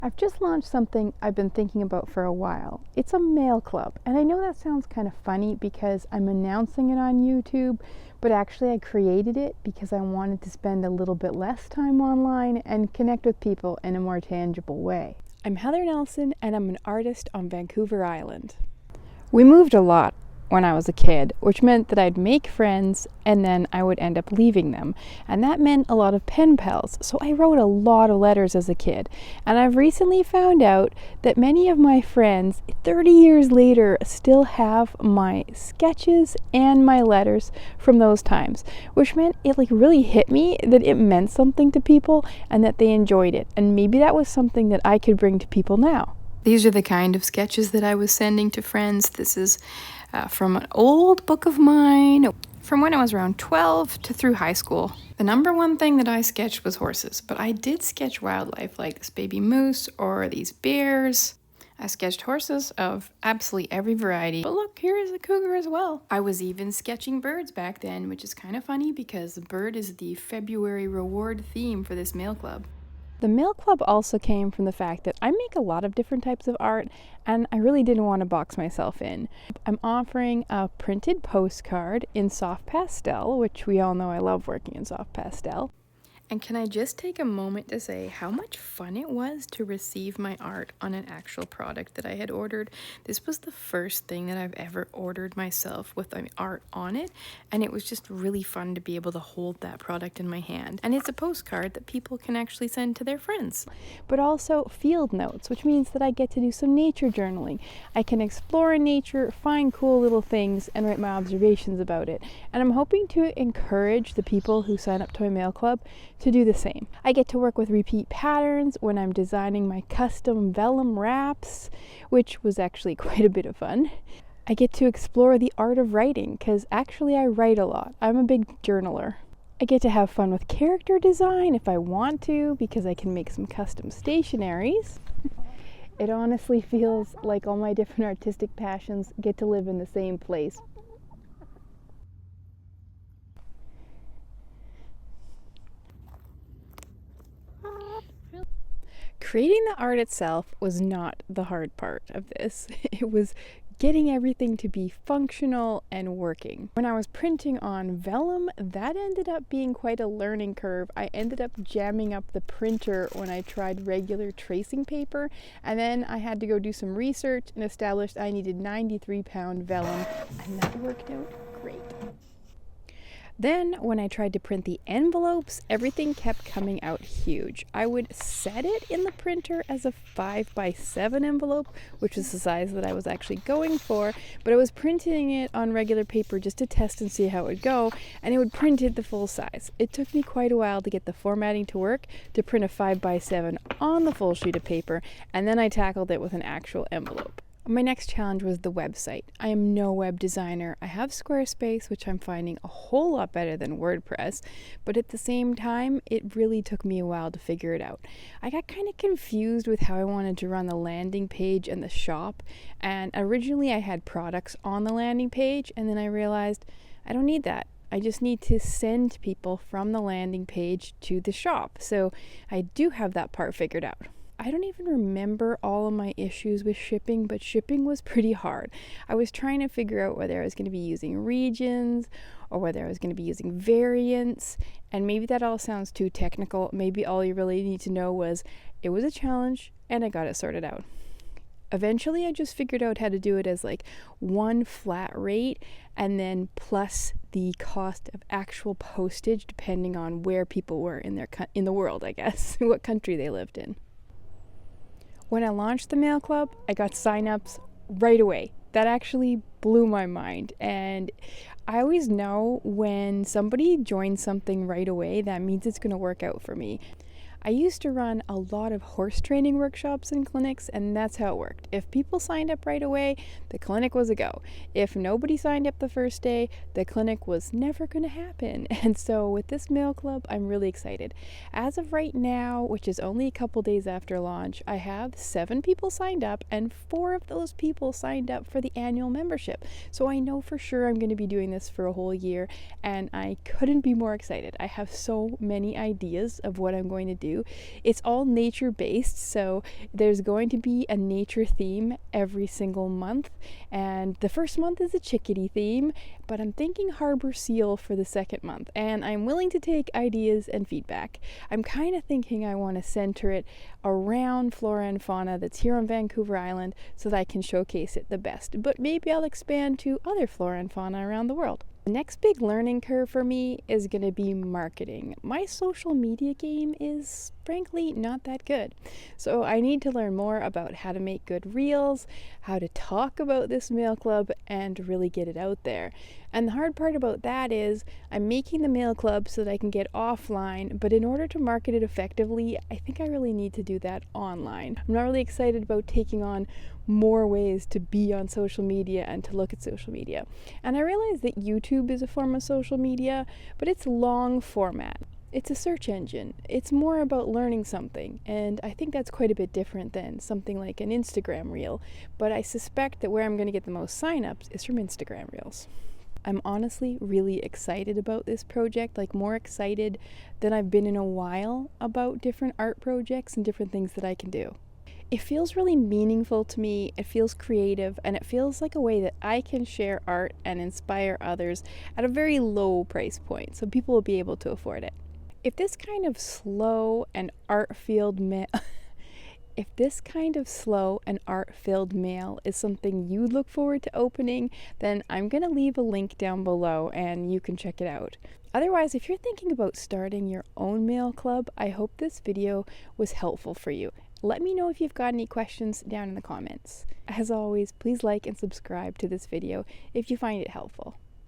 I've just launched something I've been thinking about for a while. It's a mail club, and I know that sounds kind of funny because I'm announcing it on YouTube, but actually I created it because I wanted to spend a little bit less time online and connect with people in a more tangible way. I'm Heather Nelson, and I'm an artist on Vancouver Island. We moved a lot when I was a kid, which meant that I'd make friends and then I would end up leaving them. And that meant a lot of pen pals. So I wrote a lot of letters as a kid. And I've recently found out that many of my friends, 30 years later, still have my sketches and my letters from those times, which meant it really hit me that it meant something to people and that they enjoyed it. And maybe that was something that I could bring to people now. These are the kind of sketches that I was sending to friends. This is from an old book of mine from when I was around 12 to through high school. The number one thing that I sketched was horses, but I did sketch wildlife like this baby moose or these bears. I sketched horses of absolutely every variety. But look, here is a cougar as well. I was even sketching birds back then, which is kind of funny because the bird is the February reward theme for this mail club. The mail club also came from the fact that I make a lot of different types of art and I really didn't want to box myself in. I'm offering a printed postcard in soft pastel, which we all know I love working in soft pastel. And can I just take a moment to say how much fun it was to receive my art on an actual product that I had ordered. This was the first thing that I've ever ordered myself with my art on it, and it was just really fun to be able to hold that product in my hand. And it's a postcard that people can actually send to their friends. But also field notes, which means that I get to do some nature journaling. I can explore in nature, find cool little things, and write my observations about it. And I'm hoping to encourage the people who sign up to my mail club to do the same. I get to work with repeat patterns when I'm designing my custom vellum wraps, which was actually quite a bit of fun. I get to explore the art of writing because actually I write a lot. I'm a big journaler. I get to have fun with character design if I want to because I can make some custom stationaries. It honestly feels like all my different artistic passions get to live in the same place. Creating the art itself was not the hard part of this. It was getting everything to be functional and working. When I was printing on vellum, that ended up being quite a learning curve. I ended up jamming up the printer when I tried regular tracing paper, and then I had to go do some research and established I needed 93-pound vellum, and that worked out great. Then, when I tried to print the envelopes, everything kept coming out huge. I would set it in the printer as a 5x7 envelope, which is the size that I was actually going for, but I was printing it on regular paper just to test and see how it would go, and it would print it the full size. It took me quite a while to get the formatting to work to print a 5x7 on the full sheet of paper, and then I tackled it with an actual envelope. My next challenge was the website. I am no web designer. I have Squarespace, which I'm finding a whole lot better than WordPress, but at the same time, it really took me a while to figure it out. I got kind of confused with how I wanted to run the landing page and the shop, and originally I had products on the landing page, and then I realized I don't need that. I just need to send people from the landing page to the shop, so I do have that part figured out. I don't even remember all of my issues with shipping, but shipping was pretty hard. I was trying to figure out whether I was going to be using regions or whether I was going to be using variants, and maybe that all sounds too technical. Maybe all you really need to know was it was a challenge and I got it sorted out. Eventually, I just figured out how to do it as one flat rate and then plus the cost of actual postage depending on where people were in the world, I guess, what country they lived in. When I launched the mail club, I got signups right away. That actually blew my mind. And I always know when somebody joins something right away, that means it's going to work out for me. I used to run a lot of horse training workshops and clinics, and that's how it worked. If people signed up right away, the clinic was a go. If nobody signed up the first day, the clinic was never going to happen. And so with this mail club, I'm really excited. As of right now, which is only a couple days after launch, I have 7 people signed up, and 4 of those people signed up for the annual membership. So I know for sure I'm going to be doing this for a whole year, and I couldn't be more excited. I have so many ideas of what I'm going to do do. It's all nature-based, so there's going to be a nature theme every single month, and the first month is a chickadee theme, but I'm thinking harbor seal for the second month, and I'm willing to take ideas and feedback. I'm kind of thinking I want to center it around flora and fauna that's here on Vancouver Island so that I can showcase it the best, but maybe I'll expand to other flora and fauna around the world. The next big learning curve for me is going to be marketing. My social media game is frankly not that good. So I need to learn more about how to make good reels, how to talk about this mail club, and really get it out there. And the hard part about that is I'm making the mail club so that I can get offline, but in order to market it effectively, I think I really need to do that online. I'm not really excited about taking on more ways to be on social media and to look at social media. And I realize that YouTube is a form of social media, but it's long format. It's a search engine. It's more about learning something, and I think that's quite a bit different than something like an Instagram reel, but I suspect that where I'm going to get the most signups is from Instagram reels. I'm honestly really excited about this project, like more excited than I've been in a while about different art projects and different things that I can do. It feels really meaningful to me, it feels creative, and it feels like a way that I can share art and inspire others at a very low price point, so people will be able to afford it. If this kind of slow and art-filled mail is something you look forward to opening, then I'm going to leave a link down below and you can check it out. Otherwise, if you're thinking about starting your own mail club, I hope this video was helpful for you. Let me know if you've got any questions down in the comments. As always, please like and subscribe to this video if you find it helpful.